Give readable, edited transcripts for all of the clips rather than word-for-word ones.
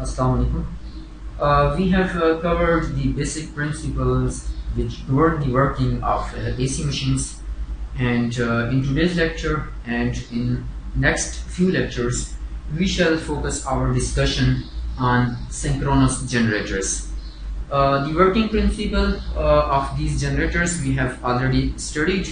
Assalamu alaikum. We have covered the basic principles which govern the working of AC machines, and in today's lecture and in next few lectures we shall focus our discussion on synchronous generators. The working principle of these generators we have already studied.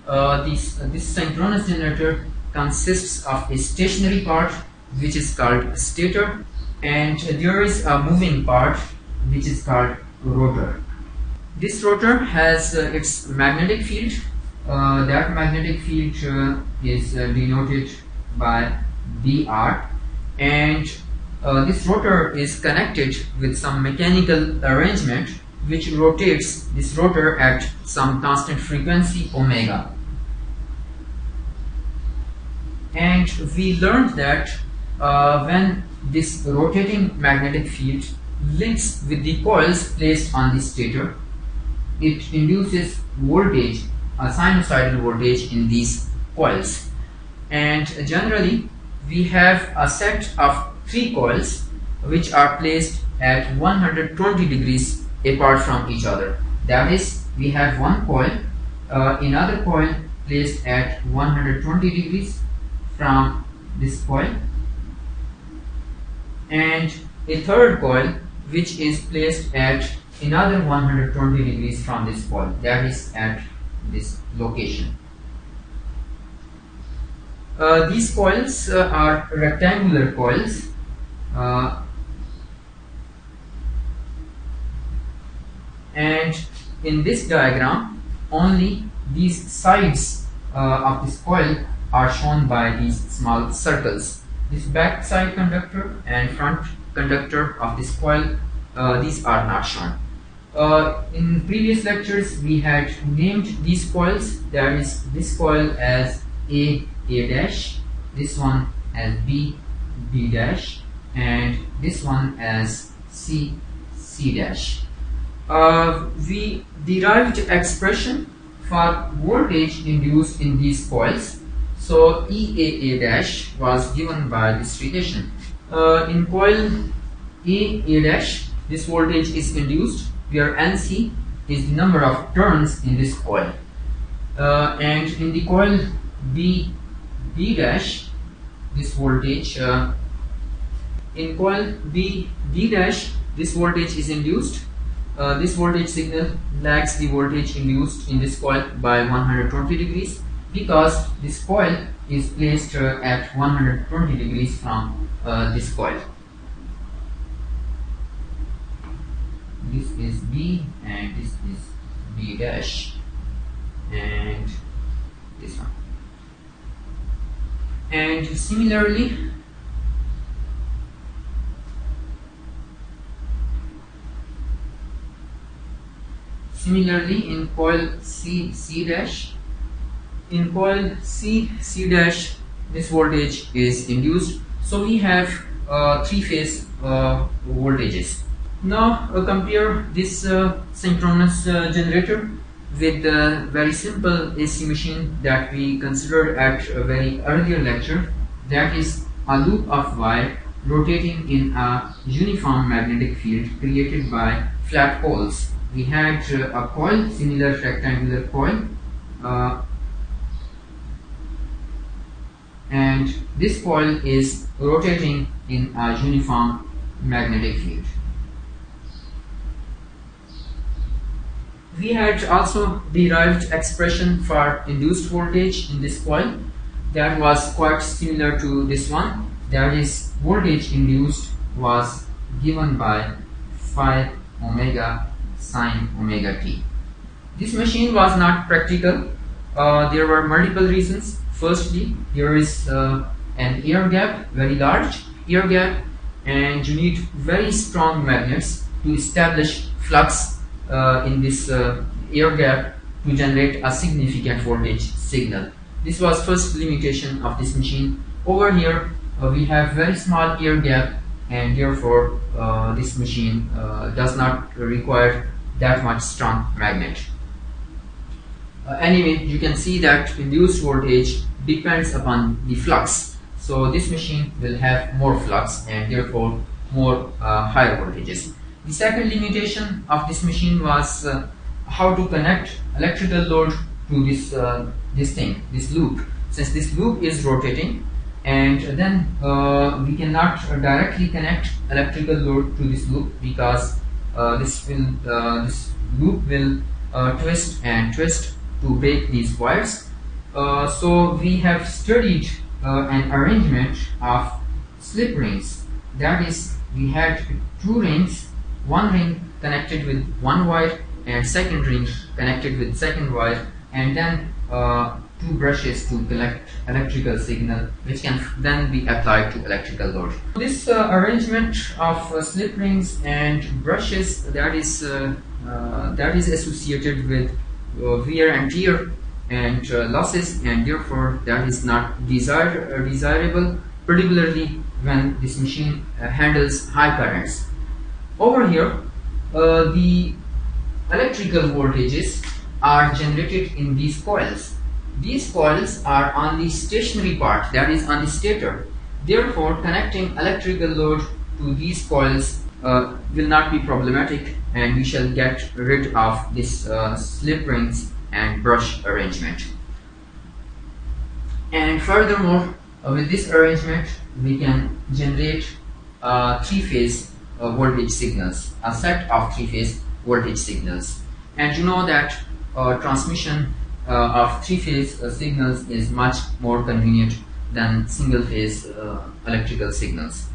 This synchronous generator consists of a stationary part which is called stator, and there is a moving part which is called rotor. This rotor has its magnetic field. That magnetic field is denoted by BR, and this rotor is connected with some mechanical arrangement which rotates this rotor at some constant frequency omega. And we learned that when this rotating magnetic field links with the coils placed on the stator, it induces voltage, a sinusoidal voltage in these coils. And generally we have a set of 3 coils which are placed at 120 degrees apart from each other. That is, we have one coil, another coil placed at 120 degrees from this coil, and a third coil which is placed at another 120 degrees from this coil, that is at this location. These coils are rectangular coils, and in this diagram only these sides of this coil are shown by these small circles. This back side conductor and front conductor of this coil, these are not shown. In previous lectures we had named these coils. There is this coil as A dash, this one as B dash, and this one as C dash. We derived expression for voltage induced in these coils. So EA dash was given by this relation. In coil A dash, this voltage is induced, where NC is the number of turns in this coil. And in the coil B dash, this voltage, in coil B dash, this voltage is induced. This voltage signal lags the voltage induced in this coil by 120 degrees because this coil is placed at 120 degrees from this coil. This is B and this is B dash, and this one. And similarly, in coil C dash, in coil C dash, this voltage is induced. So we have 3-phase voltages. Now compare this synchronous generator with the very simple AC machine that we considered at a very earlier lecture, that is a loop of wire rotating in a uniform magnetic field created by flat poles. We had a coil, similar rectangular coil, and this coil is rotating in a uniform magnetic field. We had also derived expression for induced voltage in this coil that was quite similar to this one. That is, voltage induced was given by phi omega sine omega t. This machine was not practical. There were multiple reasons. Firstly, there is an air gap, very large air gap, and you need very strong magnets to establish flux in this air gap to generate a significant voltage signal. This was first limitation of this machine. Over here we have very small air gap, and therefore this machine does not require that much strong magnet. Anyway, you can see that induced voltage depends upon the flux. So this machine will have more flux, and therefore more higher voltages. The second limitation of this machine was how to connect electrical load to this loop. Since this loop is rotating, and then we cannot directly connect electrical load to this loop, because this loop will twist and twist to break these wires. So we have studied an arrangement of slip rings. That is, we had two rings, one ring connected with one wire and second ring connected with second wire, and then two brushes to collect electrical signal, which can then be applied to electrical load. This arrangement of slip rings and brushes, that is associated with wear and tear and losses, and therefore that is not desirable, particularly when this machine handles high currents. Over here, the electrical voltages are generated in these coils. These coils are on the stationary part, that is on the stator. Therefore, connecting electrical load to these coils will not be problematic, and we shall get rid of this slip rings and brush arrangement. And furthermore, with this arrangement, we can generate three-phase voltage signals, a set of three-phase voltage signals. And you know that transmission of three-phase signals is much more convenient than single-phase electrical signals.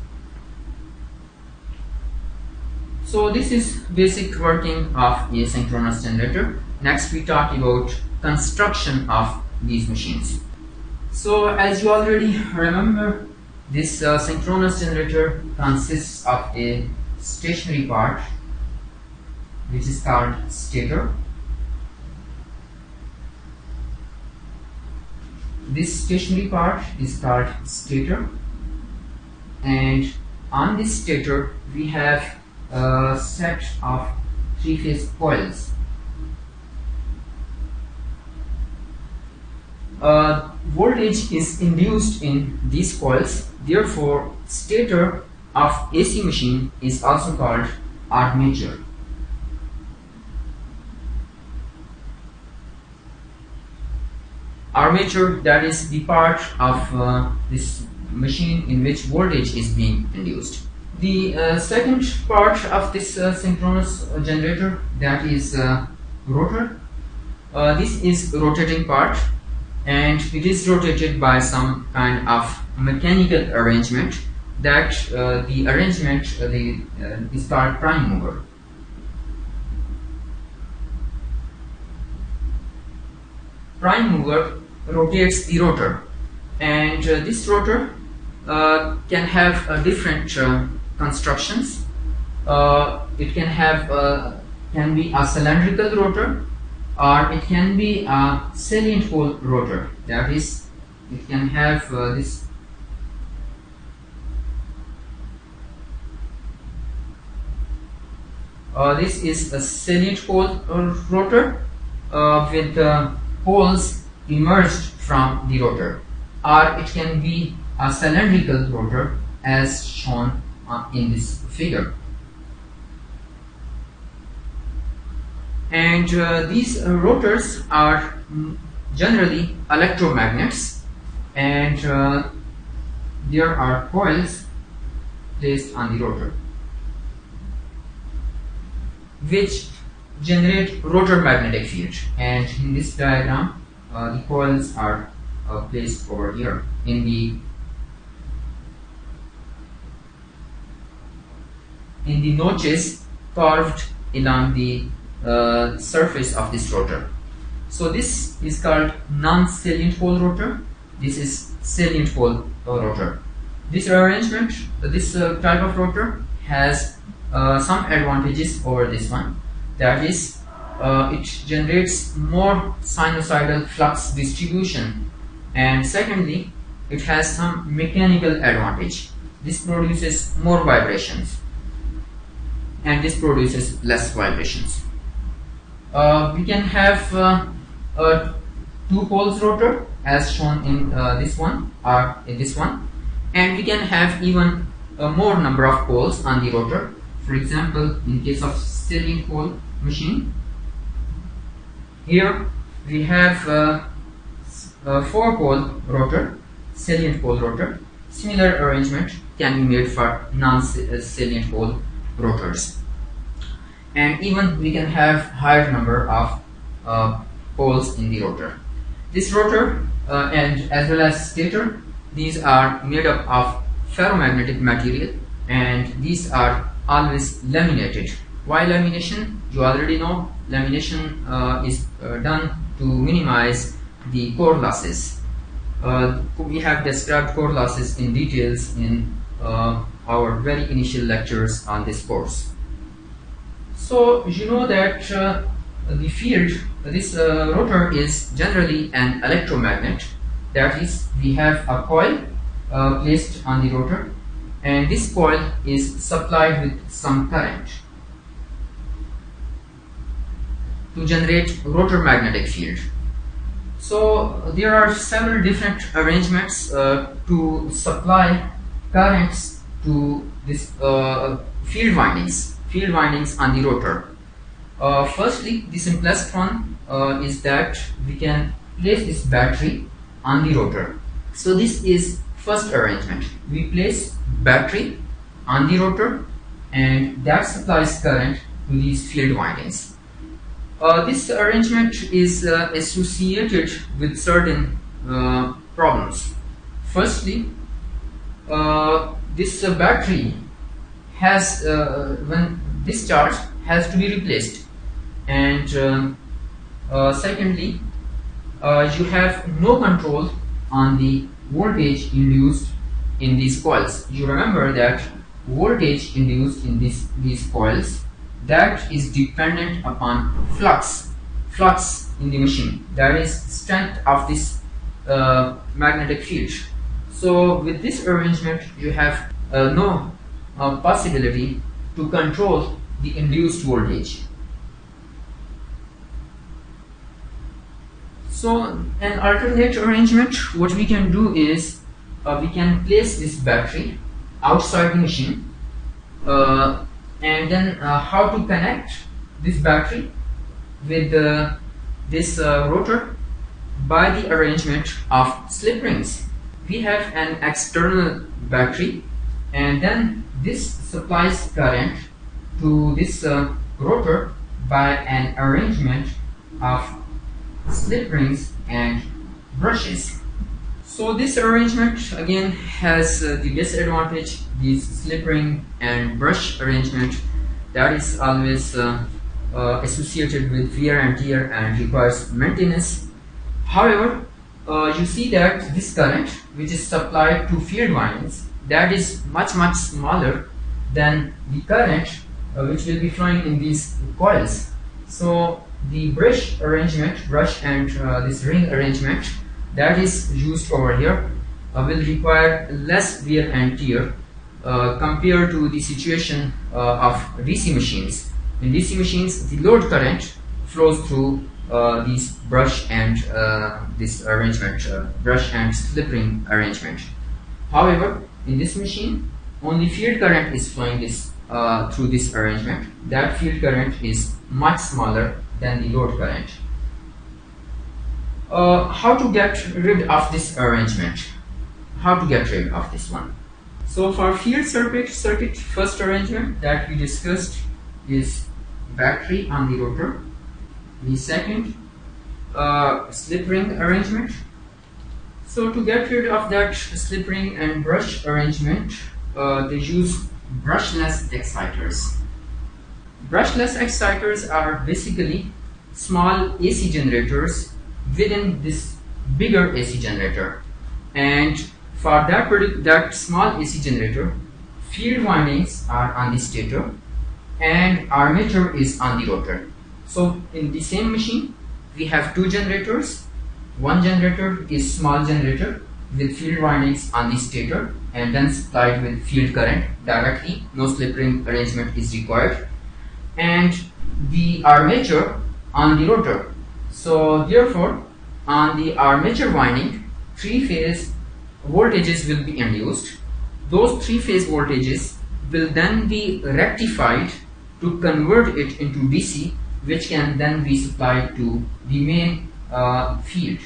So this is basic working of a synchronous generator. Next we talk about construction of these machines. So as you already remember, this synchronous generator consists of a stationary part, which is called stator. This stationary part is called stator, and on this stator we have a set of three-phase coils. Voltage is induced in these coils, therefore stator of AC machine is also called armature. Armature, that is the part of this machine in which voltage is being induced. The second part of this synchronous generator, that is rotor. This is rotating part, and it is rotated by some kind of mechanical arrangement. That the arrangement is called prime mover. Prime mover rotates the rotor, and this rotor can have different constructions. It can have can be a cylindrical rotor, or it can be a salient pole rotor. That is, it can have this. This is a salient pole rotor with poles emerged from the rotor, or it can be a cylindrical rotor as shown in this figure. And these rotors are generally electromagnets, and there are coils placed on the rotor which generate rotor magnetic field. And in this diagram, the coils are placed over here in the notches carved along the surface of this rotor. So this is called non-salient pole rotor. This is salient pole rotor. This arrangement, this type of rotor has some advantages over this one. That is, it generates more sinusoidal flux distribution, and secondly, it has some mechanical advantage. This produces more vibrations, and this produces less vibrations. We can have two poles rotor as shown in this one, or in this one, and we can have even a more number of poles on the rotor. For example, in case of salient pole machine, here we have a 4-pole rotor, salient pole rotor. Similar arrangement can be made for non-salient pole rotors. And even we can have higher number of poles in the rotor. This rotor and as well as stator, these are made up of ferromagnetic material, and these are always laminated. Why lamination? You already know lamination is done to minimize the core losses. We have described core losses in details in our very initial lectures on this course. So you know that the field, this rotor is generally an electromagnet. That is, we have a coil placed on the rotor, and this coil is supplied with some current to generate rotor magnetic field. So there are several different arrangements to supply currents to this field windings on the rotor. Firstly, the simplest one is that we can place this battery on the rotor. So this is first arrangement. We place battery on the rotor, and that supplies current to these field windings. This arrangement is associated with certain problems. Firstly, this battery has, when discharged, has to be replaced, and secondly, you have no control on the voltage induced in these coils. You remember that voltage induced in these coils, that is dependent upon flux in the machine, that is strength of this magnetic field. So with this arrangement, you have no possibility to control the induced voltage. So an alternate arrangement, what we can do is we can place this battery outside the machine, and then how to connect this battery with this rotor? By the arrangement of slip rings. We have an external battery, and then this supplies current to this rotor by an arrangement of slip rings and brushes. So this arrangement again has the disadvantage, this slip ring and brush arrangement, that is always associated with wear and tear and requires maintenance. However, you see that this current which is supplied to field windings, that is much smaller than the current which will be flowing in these coils. So the brush and this ring arrangement that is used over here will require less wear and tear compared to the situation of DC machines. In DC machines, the load current flows through these brush and this arrangement, brush and slip ring arrangement. However, in this machine, only field current is flowing this through this arrangement. That field current is much smaller than the load current. How to get rid of this arrangement? How to get rid of this one? So for field circuit, first arrangement that we discussed is battery on the rotor. The second, slip ring arrangement. So to get rid of that slip ring and brush arrangement, they use brushless exciters. Brushless exciters are basically small AC generators within this bigger AC generator, and for that small AC generator, field windings are on the stator and armature is on the rotor. So in the same machine, we have two generators. One generator is small generator with field windings on the stator and then supplied with field current directly. No slip ring arrangement is required. And the armature on the rotor. So therefore, on the armature winding, three-phase voltages will be induced, those three-phase voltages will then be rectified to convert it into DC, which can then be supplied to the main field.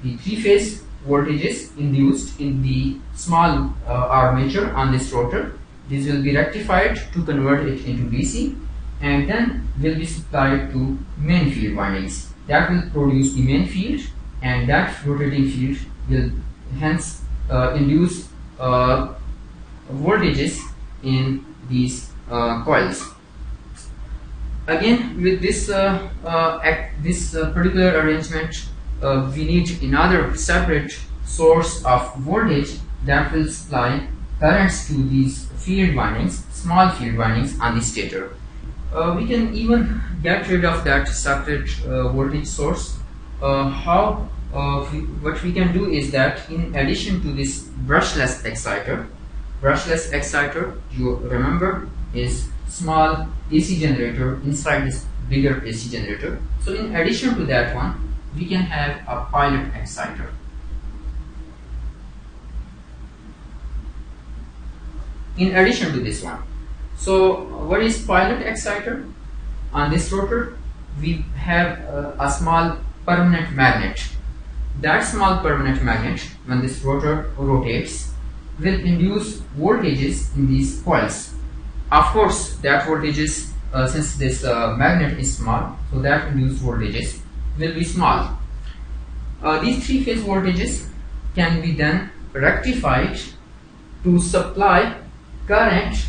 The three-phase voltages induced in the small armature on this rotor, this will be rectified to convert it into DC, and then will be supplied to main field windings. That will produce the main field, and that rotating field will hence induce voltages in these coils. Again, with this particular arrangement, we need another separate source of voltage that will supply currents to these field windings, small field windings on the stator. We can even get rid of that separate voltage source. What we can do is that in addition to this brushless exciter, you remember, is small AC generator inside this bigger AC generator. So in addition to that one, we can have a pilot exciter. In addition to this one, so what is pilot exciter? On this rotor, we have a small permanent magnet. That small permanent magnet, when this rotor rotates, will induce voltages in these coils. Of course, that voltages, since this magnet is small, so that induced voltages will be small. These three-phase voltages can be then rectified to supply current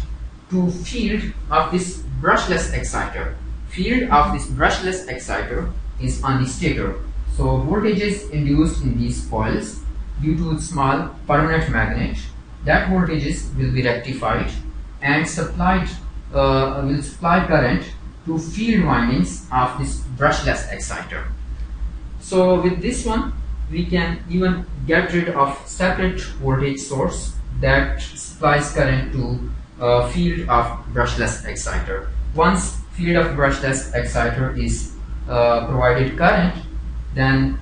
to field of this brushless exciter. Field of this brushless exciter is on the stator. So voltages induced in these coils due to small permanent magnet, that voltages will be rectified and will supply current to field windings of this brushless exciter. So with this one, we can even get rid of separate voltage source that supplies current to field of brushless exciter. Once field of brushless exciter is provided current, then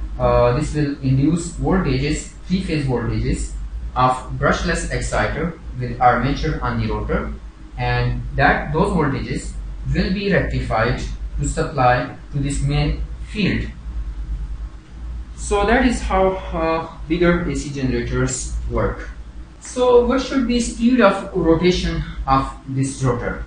this will induce voltages, three-phase voltages of brushless exciter with armature on the rotor, and those voltages will be rectified to supply to this main field. So that is how bigger AC generators work. So what should be speed of rotation of this rotor?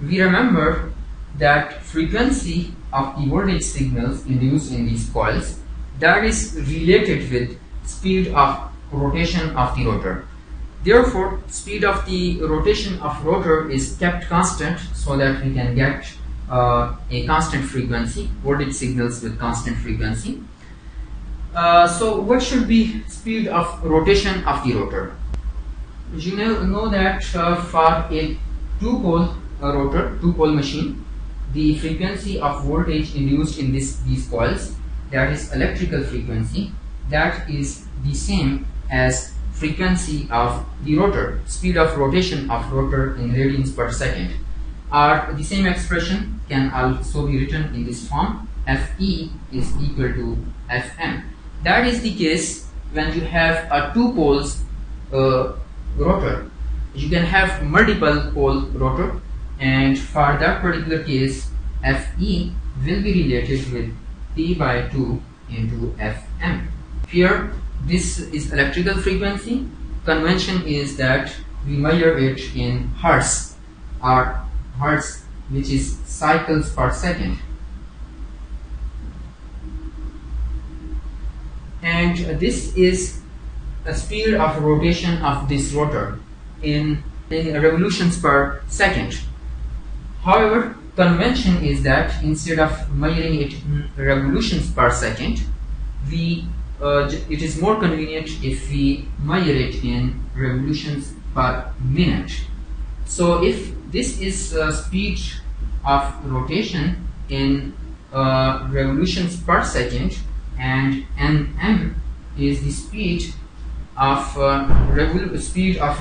We remember that frequency of the voltage signals induced in these coils, that is related with speed of rotation of the rotor. Therefore, speed of the rotation of rotor is kept constant so that we can get a constant frequency, voltage signals with constant frequency. So what should be speed of rotation of the rotor? You know that for a two-pole rotor, two-pole machine, the frequency of voltage induced in these coils, that is electrical frequency, that is the same as frequency of the rotor. Speed of rotation of rotor in radians per second. Or the same expression can also be written in this form: Fe is equal to Fm. That is the case when you have a two poles rotor. You can have multiple pole rotor, and for that particular case, Fe will be related with P by 2 into Fm. Here, this is electrical frequency. Convention is that we measure it in hertz, or hertz, which is cycles per second. And this is the speed of rotation of this rotor in revolutions per second. However, convention is that instead of measuring it in revolutions per second, it is more convenient if we measure it in revolutions per minute. So if this is speed of rotation in revolutions per second, and Nm is the speed of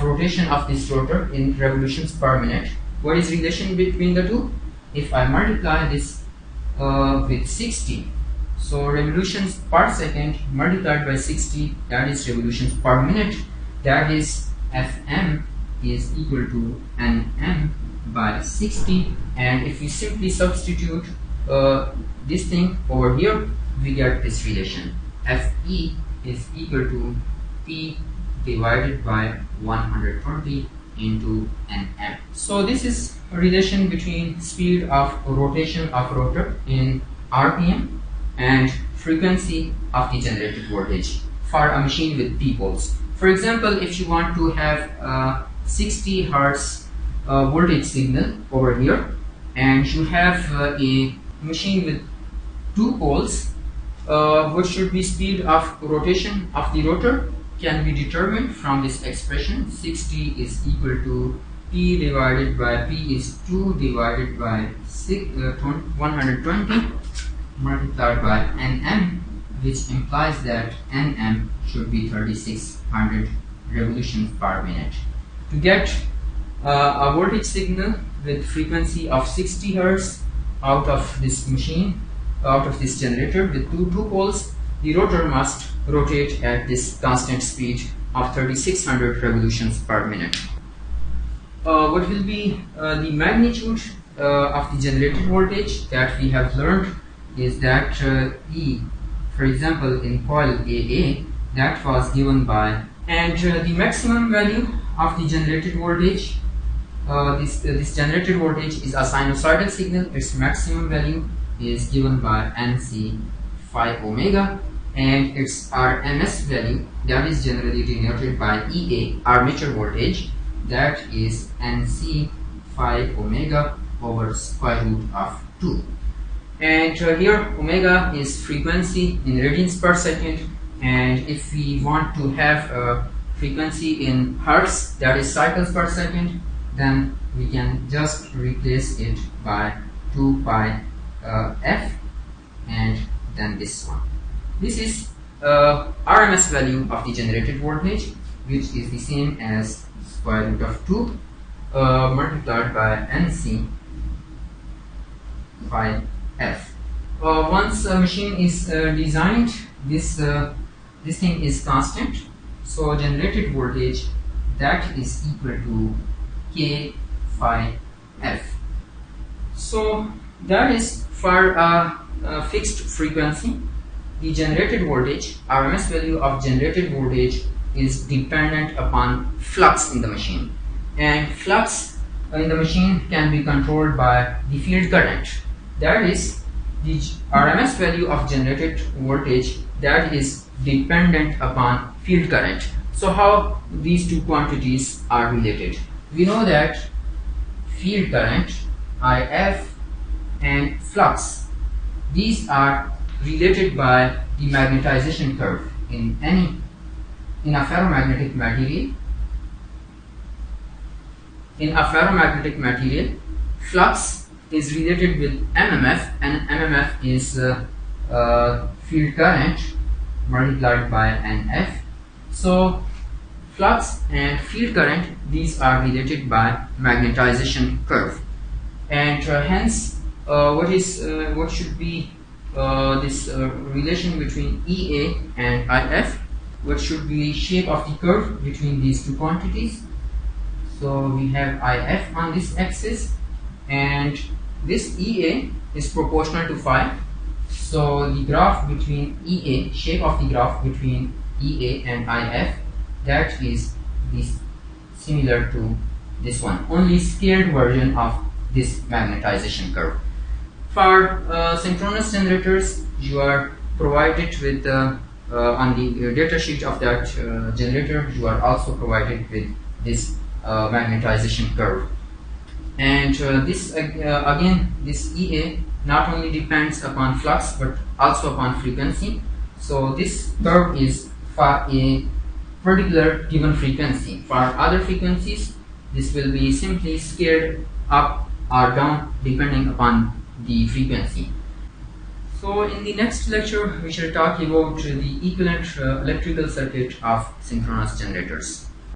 rotation of this rotor in revolutions per minute, what is relation between the two? If I multiply this with 60, so revolutions per second multiplied by 60, that is revolutions per minute, that is Fm is equal to Nm by 60, and if we simply substitute this thing over here, we get this relation. Fe is equal to P divided by 120 into Nm. So this is a relation between speed of rotation of rotor in RPM and frequency of the generated voltage for a machine with P poles. For example, if you want to have a 60 Hertz voltage signal over here, and you have a machine with 2 poles, what should be speed of rotation of the rotor can be determined from this expression. 60 is equal to P divided by P is 2 divided by 120 multiplied by Nm, which implies that Nm should be 3600 revolutions per minute. To get a voltage signal with frequency of 60 Hz out of this machine, out of this generator with two poles, the rotor must rotate at this constant speed of 3600 revolutions per minute. What will be the magnitude of the generated voltage that we have learned is that E, for example, in coil AA, that was given by, and the maximum value of the generated voltage, this generated voltage is a sinusoidal signal. Its maximum value is given by NC phi omega, and its RMS value, that is generally denoted by EA, armature voltage, that is NC phi omega over square root of 2. And here omega is frequency in radians per second, and if we want to have a frequency in hertz, that is cycles per second, then we can just replace it by 2 pi f and then this one. This is RMS value of the generated voltage, which is the same as square root of 2 multiplied by NC phi f. Once a machine is designed, this thing is constant, so generated voltage, that is equal to K phi f. So that is for a fixed frequency. The generated voltage, RMS value of generated voltage, is dependent upon flux in the machine, and flux in the machine can be controlled by the field current. That is, the RMS value of generated voltage, that is dependent upon field current. So how these two quantities are related? We know that field current, IF, and flux, these are related by the magnetization curve. In a ferromagnetic material, flux is related with MMF, and MMF is field current multiplied by NF. So flux and field current, these are related by magnetization curve, and hence what should be this relation between EA and IF? What should be shape of the curve between these two quantities? So we have IF on this axis, and this EA is proportional to phi. So the graph between EA, shape of the graph between EA and IF, that is similar to this one, only scaled version of this magnetization curve. For synchronous generators, you are provided with on the data sheet of that generator, you are also provided with this magnetization curve. And this again, this EA not only depends upon flux but also upon frequency. So this curve is for a particular given frequency. For other frequencies, this will be simply scaled up or down depending upon the frequency. So in the next lecture, we shall talk about the equivalent electrical circuit of synchronous generators.